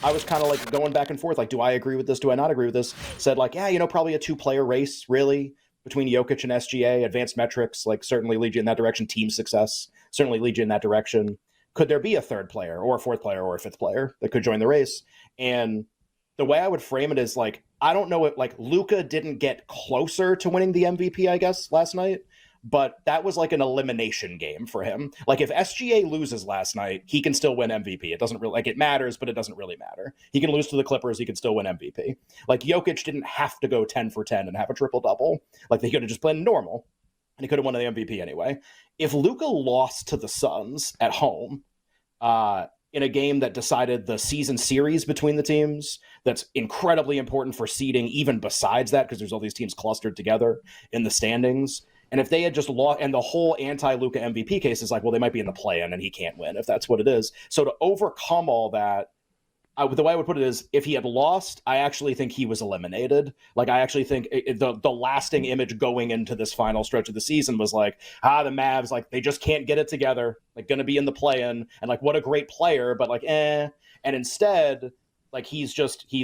I was kind of like going back and forth, like, do I agree with this? Do I not agree with this? Said like, yeah, probably a 2-player race, really, between Jokic and SGA. Advanced metrics, like, certainly lead you in that direction. Team success certainly lead you in that direction. Could there be a third player or a fourth player or a fifth player that could join the race? And the way I would frame it is like, I don't know if like Luka didn't get closer to winning the MVP, I guess, last night, but that was like an elimination game for him. Like if SGA loses last night, he can still win MVP. It doesn't really like it matters, but it doesn't really matter. He can lose to the Clippers, he can still win MVP. Like Jokic didn't have to go 10 for 10 and have a triple double. Like they could have just played normal and he could have won the MVP anyway. If Luka lost to the Suns at home, in a game that decided the season series between the teams, that's incredibly important for seeding, even besides that, because there's all these teams clustered together in the standings. And if they had just lost, and the whole anti-Luka MVP case is like, well, they might be in the play-in and he can't win if that's what it is. So to overcome all that, the way I would put it is, if he had lost, I actually think he was eliminated. Like, I actually think the lasting image going into this final stretch of the season was like, the Mavs, like, they just can't get it together. Like, going to be in the play-in, and like, what a great player, but like, eh. And instead, like, he's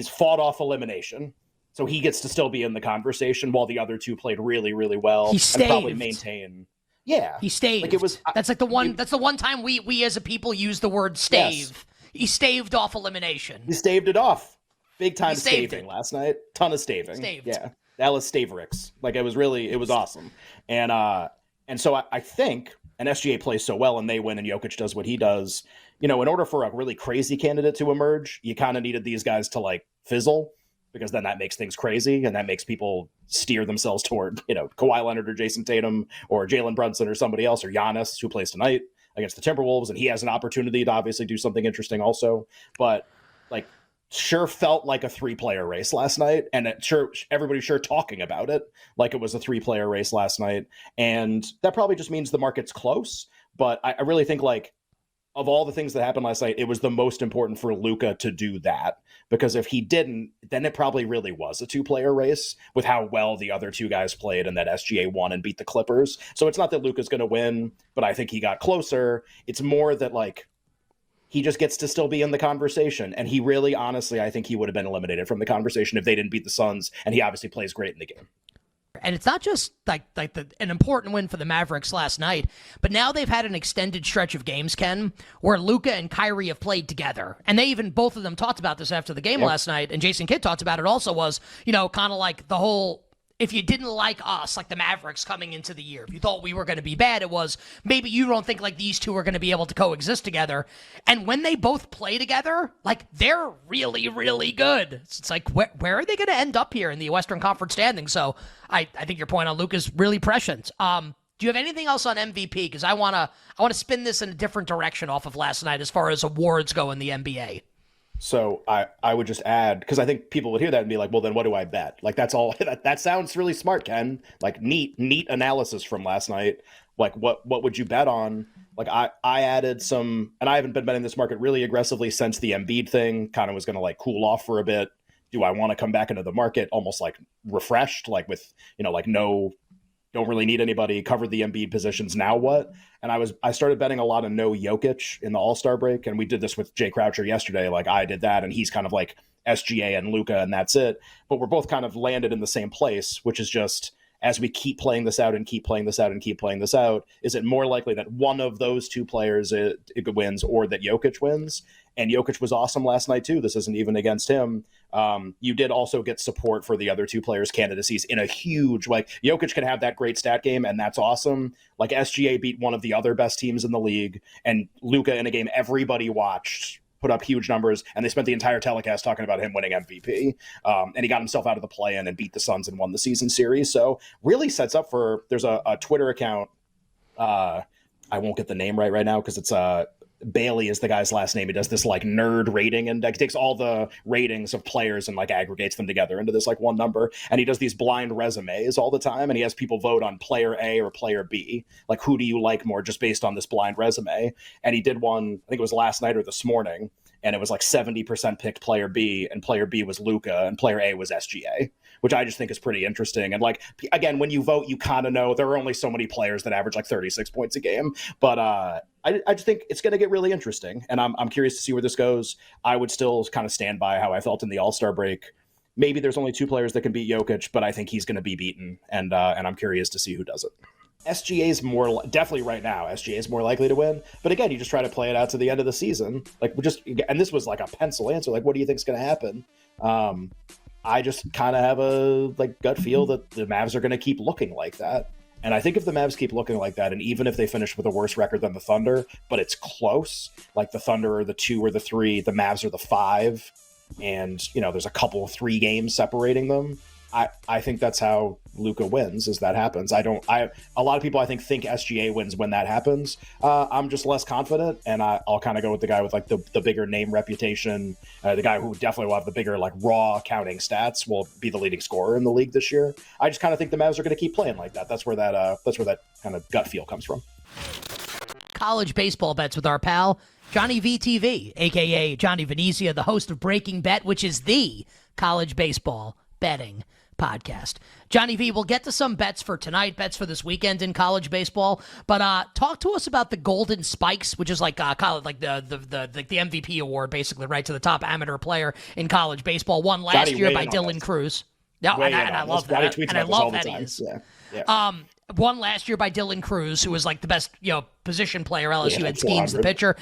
fought off elimination. So he gets to still be in the conversation while the other two played really, really well. He staved. And probably maintain. Yeah. He staved. Like, it was, that's like the one, that's the one time we as a people use the word stave. Yes. He staved off elimination. He staved it off. Big time staving last night. Ton of staving. Staved. Yeah. Dallas Stavericks. Like, it was awesome. And so I think, and SGA plays so well and they win and Jokic does what he does, in order for a really crazy candidate to emerge, you kind of needed these guys to like fizzle, because then that makes things crazy and that makes people steer themselves toward, Kawhi Leonard or Jason Tatum or Jalen Brunson or somebody else, or Giannis, who plays tonight against the Timberwolves, and he has an opportunity to obviously do something interesting also. But like, sure felt like a 3-player race last night, and everybody's sure talking about it like it was a 3-player race last night. And that probably just means the market's close. But I really think, like, of all the things that happened last night, it was the most important for Luka to do that, because if he didn't, then it probably really was a 2-player race with how well the other two guys played, and that SGA won and beat the Clippers. So it's not that Luka's going to win, but I think he got closer. It's more that, like, he just gets to still be in the conversation. And he really, honestly, I think he would have been eliminated from the conversation if they didn't beat the Suns, and he obviously plays great in the game. And it's not just like an important win for the Mavericks last night, but now they've had an extended stretch of games, Ken, where Luka and Kyrie have played together. And they even, both of them talked about this after the game last night, and Jason Kidd talked about it also, was, kind of like the whole, if you didn't like us, like the Mavericks coming into the year, if you thought we were going to be bad, it was maybe you don't think like these two are going to be able to coexist together. And when they both play together, like, they're really, really good. It's like, where are they going to end up here in the Western Conference standing? So I think your point on Luka is really prescient. Do you have anything else on MVP? Because I want to spin this in a different direction off of last night as far as awards go in the NBA. So I would just add, because I think people would hear that and be like, well, then what do I bet? Like, that's all. That sounds really smart, Ken. Like, neat analysis from last night. Like, what would you bet on? Like, I added some, and I haven't been betting this market really aggressively since the Embiid thing kind of was going to like cool off for a bit. Do I want to come back into the market almost like refreshed, like with, like no, don't really need anybody, covered the Embiid positions, now what? And I started betting a lot of no Jokic in the All-Star break, and we did this with Jay Croucher yesterday. Like, I did that, and he's kind of like SGA and Luka, and that's it. But we're both kind of landed in the same place, which is just, as we keep playing this out and keep playing this out and keep playing this out, is it more likely that one of those two players it wins, or that Jokic wins? And Jokic was awesome last night too. This isn't even against him. You did also get support for the other two players' candidacies in a huge, like, Jokic can have that great stat game, and that's awesome. Like, SGA beat one of the other best teams in the league, and Luka in a game everybody watched put up huge numbers, and they spent the entire telecast talking about him winning MVP. And he got himself out of the play-in and beat the Suns and won the season series. So really sets up for, there's a Twitter account. I won't get the name right now because it's Bailey is the guy's last name. He does this like nerd rating index. He takes all the ratings of players and like aggregates them together into this like one number. And he does these blind resumes all the time. And he has people vote on player A or player B. Like, who do you like more just based on this blind resume? And he did one, I think it was last night or this morning. and it was like 70% picked player B, and player B was Luka, and player A was SGA, which I just think is pretty interesting. And like, again, when you vote, you kind of know there are only so many players that average like 36 points a game. But I just think it's going to get really interesting, and I'm curious to see where this goes. I would still kind of stand by how I felt in the All-Star break. Maybe there's only 2 players that can beat Jokic, but I think he's going to be beaten, and I'm curious to see who does it. SGA is more definitely right now. SGA is more likely to win, but again, you just try to play it out to the end of the season. Like and this was like a pencil answer. Like, what do you think's going to happen? I just kind of have a like gut feel that the Mavs are going to keep looking like that. And I think if the Mavs keep looking like that, and even if they finish with a worse record than the Thunder, but it's close, like the Thunder are the 2 or the 3, the Mavs are the 5, and there's a couple of 3 games separating them. I think that's how Luka wins, as that happens. A lot of people I think SGA wins when that happens. I'm just less confident, and I'll kind of go with the guy with like the bigger name reputation, the guy who definitely will have the bigger like raw counting stats, will be the leading scorer in the league this year. I just kind of think the Mavs are going to keep playing like that. That's where that kind of gut feel comes from. College baseball bets with our pal Johnny VTV, aka Johnny Venezia, the host of Breaking Bet, which is the college baseball betting podcast. Johnny V, we'll get to some bets for tonight, bets for this weekend in college baseball, but talk to us about the Golden Spikes, which is like college, like the MVP award, basically, right, to the top amateur player in college baseball. Won last year by Dylan Cruz. No, and I love that. And I love that he is. Yeah. Won last year by Dylan Cruz, who was like the best position player LSU had schemes, the pitcher.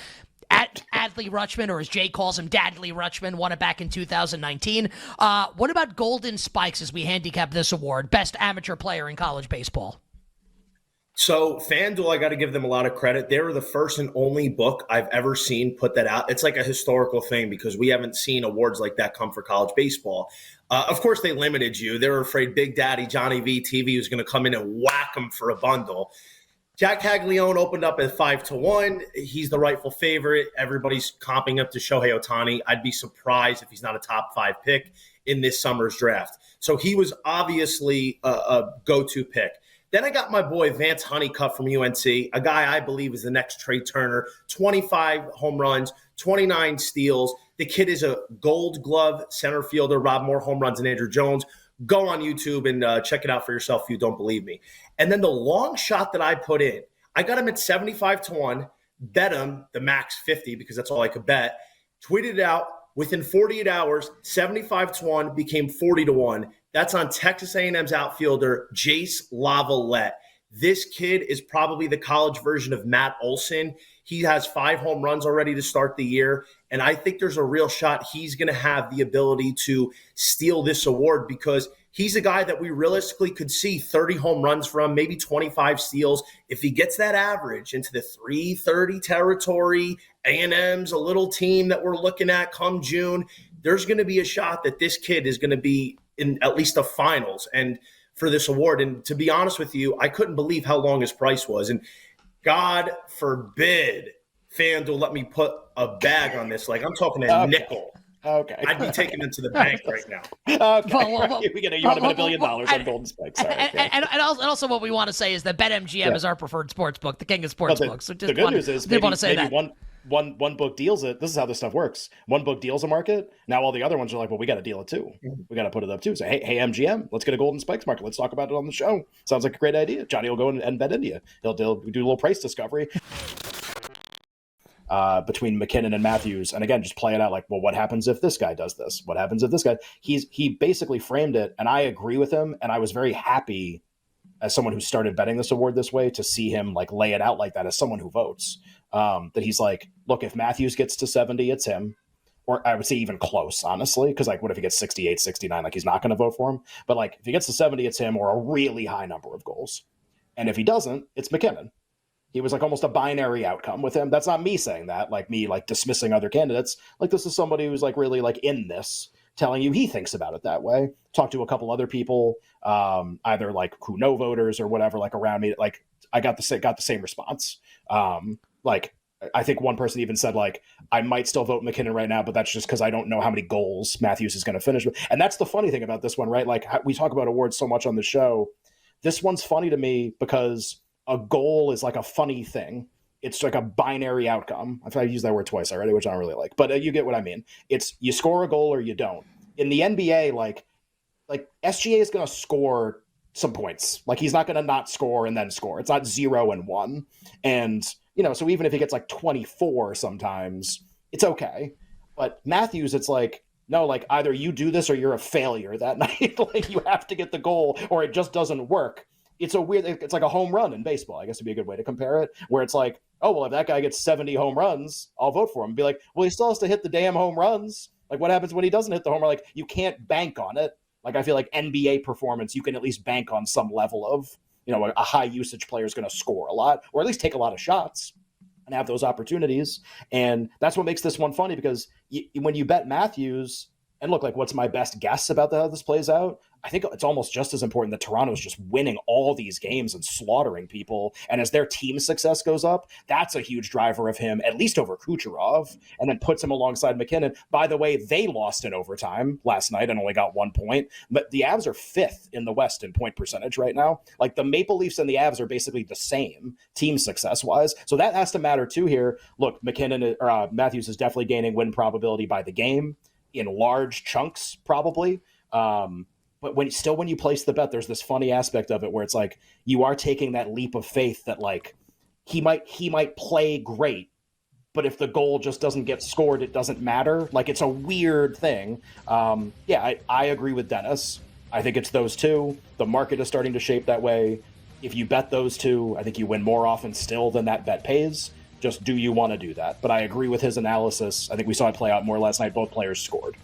Adley Rutschman, or as Jay calls him, Dadley Rutschman, won it back in 2019. What about Golden Spikes as we handicap this award? Best amateur player in college baseball. So FanDuel, I got to give them a lot of credit. They were the first and only book I've ever seen put that out. It's like a historical thing because we haven't seen awards like that come for college baseball. Of course, they limited you. They were afraid Big Daddy Johnny VTV was going to come in and whack them for a bundle. Jack Caglione opened up at 5-1. He's the rightful favorite. Everybody's comping up to Shohei Ohtani. I'd be surprised if he's not a top 5 pick in this summer's draft. So he was obviously a go-to pick. Then I got my boy Vance Honeycutt from UNC, a guy I believe is the next Trey Turner. 25 home runs, 29 steals. The kid is a Gold Glove center fielder, robbed more home runs than Andrew Jones. Go on YouTube and check it out for yourself if you don't believe me. And then the long shot that I put in, I got him at 75-1, bet him the max 50 because that's all I could bet, tweeted it out. Within 48 hours, 75-1 became 40-1. That's on Texas A&M's outfielder, Jace Lavalette. This kid is probably the college version of Matt Olson. He has 5 home runs already to start the year, and I think there's a real shot he's going to have the ability to steal this award because he's a guy that we realistically could see 30 home runs from, maybe 25 steals. If he gets that average into the 330 territory, A&M's a little team that we're looking at come June, there's going to be a shot that this kid is going to be in at least the finals and for this award. And to be honest with you, I couldn't believe how long his price was. And God forbid FanDuel let me put a bag on this. Like I'm talking a nickel. Okay. I'd be taking it to the bank right now. Okay. You want to bet $1 billion on Golden Spikes. Sorry, and also what we want to say is that BetMGM is our preferred sports book, the king of sports books. So the good news is maybe one book deals it. This is how this stuff works. One book deals a market. Now all the other ones are like, well, we got to deal it too. We got to put it up too. So hey, MGM, let's get a Golden Spikes market. Let's talk about it on the show. Sounds like a great idea. Johnny will go and bet India. He'll do a little price discovery. Between McKinnon and Matthews, and again, just play it out like, well, what happens if this guy does this? What happens if this guy? He basically framed it, and I agree with him, and I was very happy as someone who started betting this award this way to see him like lay it out like that as someone who votes. That he's like, look, if Matthews gets to 70, it's him. Or I would say even close, honestly, because like, what if he gets 68, 69? Like, he's not going to vote for him. But like, if he gets to 70, it's him or a really high number of goals. And if he doesn't, it's McKinnon. He was like almost a binary outcome with him. That's not me saying that, like me like dismissing other candidates. Like this is somebody who's like really like in this, telling you he thinks about it that way. Talked to a couple other people, either like who know voters or whatever, like around me. Like I got the same response. Like I think one person even said like, I might still vote McKinnon right now, but that's just because I don't know how many goals Matthews is going to finish with. And that's the funny thing about this one, right? Like we talk about awards so much on the show. This one's funny to me because a goal is like a funny thing it's like a binary outcome. I've used that word twice already, which I don't really like, but you get what I mean. It's you score a goal or you don't. In the NBA, like SGA is going to score some points. Like he's not going to not score and then score. It's not 0 and 1. And, so even if he gets like 24 sometimes, it's okay. But Matthews, it's like, no, like either you do this or you're a failure that night. Like you have to get the goal or it just doesn't work. It's like a home run in baseball, I guess would be a good way to compare it, where it's like, oh, well, if that guy gets 70 home runs, I'll vote for him. Be like, well, he still has to hit the damn home runs. Like what happens when he doesn't hit the homer? Like you can't bank on it. Like I feel like NBA performance, you can at least bank on some level of, a high usage player is going to score a lot or at least take a lot of shots and have those opportunities. And that's what makes this one funny because when you bet Matthews, and look, like what's my best guess about how this plays out? I think it's almost just as important that Toronto's just winning all these games and slaughtering people. And as their team success goes up, that's a huge driver of him, at least over Kucherov, and then puts him alongside McKinnon. By the way, they lost in overtime last night and only got 1 point. But the Avs are 5th in the West in point percentage right now. Like the Maple Leafs and the Avs are basically the same team success-wise. So that has to matter too here. Look, Matthews is definitely gaining win probability by the game in large chunks, probably. But when you place the bet, there's this funny aspect of it where it's like you are taking that leap of faith that like he might play great, but if the goal just doesn't get scored, it doesn't matter. Like it's a weird thing. I agree with Dennis. I think it's those two. The market is starting to shape that way. If you bet those two, I think you win more often still than that bet pays. Just do you want to do that? But I agree with his analysis. I think we saw it play out more last night. Both players scored.